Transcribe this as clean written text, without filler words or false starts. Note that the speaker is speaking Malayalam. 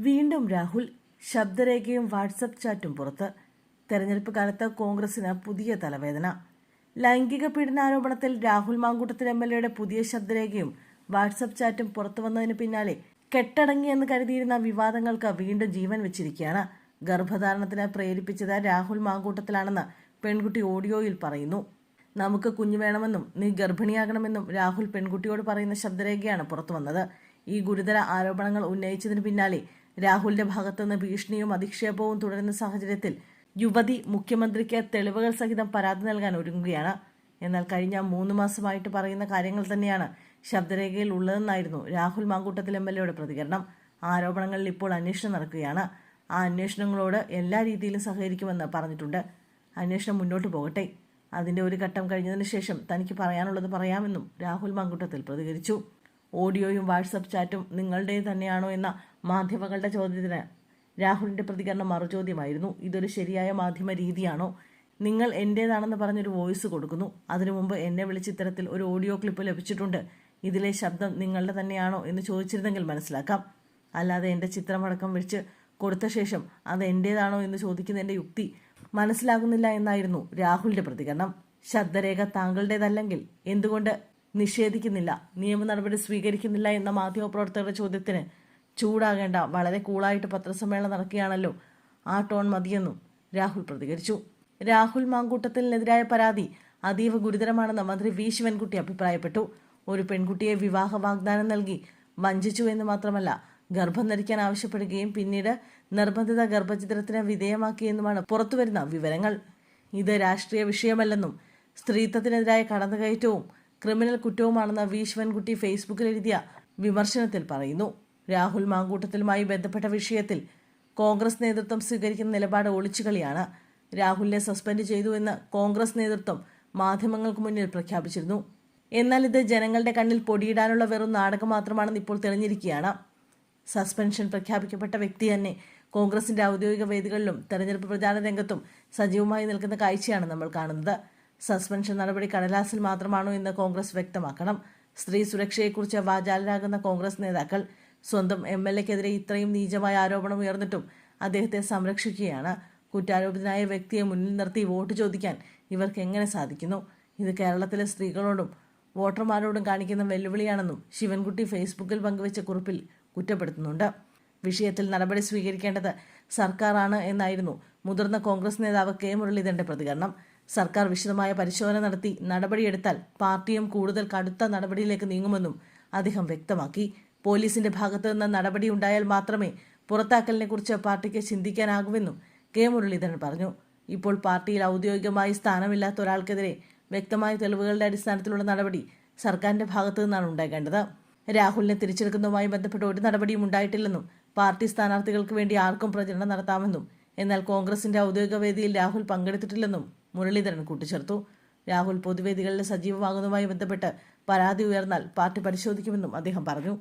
വീണ്ടും രാഹുൽ. ശബ്ദരേഖയും വാട്സപ്പ് ചാറ്റും പുറത്ത്. തെരഞ്ഞെടുപ്പ് കാലത്ത് കോൺഗ്രസിന് പുതിയ തലവേദന. ലൈംഗിക പീഡനാരോപണത്തിൽ രാഹുൽ മാങ്കൂട്ടത്തിൽ MLA പുതിയ ശബ്ദരേഖയും വാട്സപ്പ് ചാറ്റും പുറത്തുവന്നതിന് പിന്നാലെ കെട്ടടങ്ങിയെന്ന് കരുതിയിരുന്ന വിവാദങ്ങൾക്ക് വീണ്ടും ജീവൻ വെച്ചിരിക്കുകയാണ്. ഗർഭധാരണത്തിന് പ്രേരിപ്പിച്ചത് രാഹുൽ മാങ്കൂട്ടത്തിലാണെന്ന് പെൺകുട്ടി ഓഡിയോയിൽ പറയുന്നു. നമുക്ക് കുഞ്ഞു വേണമെന്നും നീ ഗർഭിണിയാകണമെന്നും രാഹുൽ പെൺകുട്ടിയോട് പറയുന്ന ശബ്ദരേഖയാണ് പുറത്തുവന്നത്. ഈ ഗുരുതര ആരോപണങ്ങൾ ഉന്നയിച്ചതിന് പിന്നാലെ രാഹുലിന്റെ ഭാഗത്തുനിന്ന് ഭീഷണിയും അധിക്ഷേപവും തുടരുന്ന സാഹചര്യത്തിൽ യുവതി മുഖ്യമന്ത്രിക്ക് തെളിവുകൾ സഹിതം പരാതി നൽകാൻ ഒരുങ്ങുകയാണ്. എന്നാൽ കഴിഞ്ഞ 3 മാസമായിട്ട് പറയുന്ന കാര്യങ്ങൾ തന്നെയാണ് ശബ്ദരേഖയിൽ ഉള്ളതെന്നായിരുന്നു രാഹുൽ മാങ്കൂട്ടത്തിൽ MLA പ്രതികരണം. ആരോപണങ്ങളിൽ ഇപ്പോൾ അന്വേഷണം നടക്കുകയാണ്. ആ അന്വേഷണങ്ങളോട് എല്ലാ രീതിയിലും സഹകരിക്കുമെന്ന് പറഞ്ഞിട്ടുണ്ട്. അന്വേഷണം മുന്നോട്ട് പോകട്ടെ. അതിന്റെ ഒരു ഘട്ടം കഴിഞ്ഞതിന് ശേഷം തനിക്ക് പറയാനുള്ളത് പറയാമെന്നും രാഹുൽ മാങ്കൂട്ടത്തിൽ പ്രതികരിച്ചു. ഓഡിയോയും വാട്സപ്പ് ചാറ്റും നിങ്ങളുടെ തന്നെയാണോ എന്ന മാധ്യമങ്ങളുടെ ചോദ്യത്തിന് രാഹുലിന്റെ പ്രതികരണം മറുചോദ്യമായിരുന്നു. ഇതൊരു ശരിയായ മാധ്യമ രീതിയാണോ? നിങ്ങൾ എന്റേതാണെന്ന് പറഞ്ഞൊരു വോയിസ് കൊടുക്കുന്നു. അതിനു മുമ്പ് എന്നെ വിളിച്ച് ഇത്തരത്തിൽ ഒരു ഓഡിയോ ക്ലിപ്പ് ലഭിച്ചിട്ടുണ്ട്. ഇതിലെ ശബ്ദം നിങ്ങളുടെ തന്നെയാണോ എന്ന് ചോദിച്ചിരുന്നെങ്കിൽ മനസ്സിലാക്കാം. അല്ലാതെ എന്റെ ചിത്രമടക്കം വെച്ച് കൊടുത്ത ശേഷം അത് എന്റേതാണോ എന്ന് ചോദിക്കുന്നതിന്റെ യുക്തി മനസ്സിലാകുന്നില്ല എന്നായിരുന്നു രാഹുലിന്റെ പ്രതികരണം. ശബ്ദരേഖ താങ്കളുടേതല്ലെങ്കിൽ എന്തുകൊണ്ട് നിഷേധിക്കുന്നില്ല, നിയമ നടപടി സ്വീകരിക്കുന്നില്ല എന്ന മാധ്യമപ്രവർത്തകരുടെ ചോദ്യത്തിന് ചൂടാകേണ്ട, വളരെ കൂളായിട്ട് പത്രസമ്മേളനം നടക്കുകയാണല്ലോ, ആ ടോൺ മതിയെന്നും രാഹുൽ പ്രതികരിച്ചു. രാഹുൽ മാങ്കൂട്ടത്തിനെതിരായ പരാതി അതീവ ഗുരുതരമാണെന്ന് മന്ത്രി വി ശിവൻകുട്ടി അഭിപ്രായപ്പെട്ടു. ഒരു പെൺകുട്ടിയെ വിവാഹ വാഗ്ദാനം നൽകി വഞ്ചിച്ചു എന്ന് മാത്രമല്ല, ഗർഭം ധരിക്കാൻ ആവശ്യപ്പെടുകയും പിന്നീട് നിർബന്ധിത ഗർഭചിത്രത്തിന് വിധേയമാക്കിയെന്നുമാണ് പുറത്തുവരുന്ന വിവരങ്ങൾ. ഇത് രാഷ്ട്രീയ വിഷയമല്ലെന്നും സ്ത്രീത്വത്തിനെതിരായ കടന്നുകയറ്റവും ക്രിമിനൽ കുറ്റവുമാണെന്ന് വി ശിവൻകുട്ടി ഫേസ്ബുക്കിൽ എഴുതിയ വിമർശനത്തിൽ പറയുന്നു. രാഹുൽ മാങ്കൂട്ടത്തിലുമായി ബന്ധപ്പെട്ട വിഷയത്തിൽ കോൺഗ്രസ് നേതൃത്വം സ്വീകരിക്കുന്ന നിലപാട് ഒളിച്ചുകളിയാണ്. രാഹുലിനെ സസ്പെൻഡ് ചെയ്തു എന്ന് കോൺഗ്രസ് നേതൃത്വം മാധ്യമങ്ങൾക്ക് മുന്നിൽ പ്രഖ്യാപിച്ചിരുന്നു. എന്നാൽ ഇത് ജനങ്ങളുടെ കണ്ണിൽ പൊടിയിടാനുള്ള വെറും നാടകം മാത്രമാണെന്ന് ഇപ്പോൾ തെളിഞ്ഞിരിക്കുകയാണ്. സസ്പെൻഷൻ പ്രഖ്യാപിക്കപ്പെട്ട വ്യക്തി തന്നെ കോൺഗ്രസിന്റെ ഔദ്യോഗിക വേദികളിലും തെരഞ്ഞെടുപ്പ് പ്രചാരണ രംഗത്തും സജീവമായി നിൽക്കുന്ന കാഴ്ചയാണ് നമ്മൾ കാണുന്നത്. സസ്പെൻഷൻ നടപടി കടലാസിൽ മാത്രമാണോ എന്ന് കോൺഗ്രസ് വ്യക്തമാക്കണം. സ്ത്രീ സുരക്ഷയെക്കുറിച്ച് വാചാലരാകുന്ന കോൺഗ്രസ് നേതാക്കൾ സ്വന്തം MLAക്കെതിരെ ഇത്രയും നീചമായ ആരോപണം ഉയർന്നിട്ടും അദ്ദേഹത്തെ സംരക്ഷിക്കുകയാണ്. കുറ്റാരോപിതനായ വ്യക്തിയെ മുന്നിൽ നിർത്തി വോട്ട് ചോദിക്കാൻ ഇവർക്ക് എങ്ങനെ സാധിക്കുന്നു? ഇത് കേരളത്തിലെ സ്ത്രീകളോടും വോട്ടർമാരോടും കാണിക്കുന്ന വെല്ലുവിളിയാണെന്നും ശിവൻകുട്ടി ഫേസ്ബുക്കിൽ പങ്കുവച്ച കുറിപ്പിൽ കുറ്റപ്പെടുത്തുന്നുണ്ട്. വിഷയത്തിൽ നടപടി സ്വീകരിക്കേണ്ടത് സർക്കാരാണ് എന്നായിരുന്നു മുതിർന്ന കോൺഗ്രസ് നേതാവ് K മുരളീധരന്റെ പ്രതികരണം. സർക്കാർ വിശദമായ പരിശോധന നടത്തി നടപടിയെടുത്താൽ പാർട്ടിയും കൂടുതൽ കടുത്ത നടപടിയിലേക്ക് നീങ്ങുമെന്നും അദ്ദേഹം വ്യക്തമാക്കി. പോലീസിന്റെ ഭാഗത്തു നിന്ന് നടപടി ഉണ്ടായാൽ മാത്രമേ പുറത്താക്കലിനെ കുറിച്ച് പാർട്ടിക്ക് ചിന്തിക്കാനാകുമെന്നും K മുരളീധരൻ പറഞ്ഞു. ഇപ്പോൾ പാർട്ടിയിൽ ഔദ്യോഗികമായി സ്ഥാനമില്ലാത്ത ഒരാൾക്കെതിരെ വ്യക്തമായ തെളിവുകളുടെ അടിസ്ഥാനത്തിലുള്ള നടപടി സർക്കാരിന്റെ ഭാഗത്തു നിന്നാണ് ഉണ്ടാകേണ്ടത്. രാഹുലിനെ തിരിച്ചെടുക്കുന്നതുമായി ബന്ധപ്പെട്ട് ഒരു നടപടിയും ഉണ്ടായിട്ടില്ലെന്നും പാർട്ടി സ്ഥാനാർത്ഥികൾക്ക് വേണ്ടി ആർക്കും പ്രചരണം നടത്താമെന്നും എന്നാൽ കോൺഗ്രസിന്റെ ഔദ്യോഗിക വേദിയിൽ രാഹുൽ പങ്കെടുത്തിട്ടില്ലെന്നും മുരളീധരൻ കൂട്ടിച്ചേർത്തു. രാഹുൽ പൊതുവേദികളിൽ സജീവമാകുന്നതുമായി ബന്ധപ്പെട്ട് പരാതി ഉയർന്നാൽ പാർട്ടി പരിശോധിക്കുമെന്നും അദ്ദേഹം പറഞ്ഞു.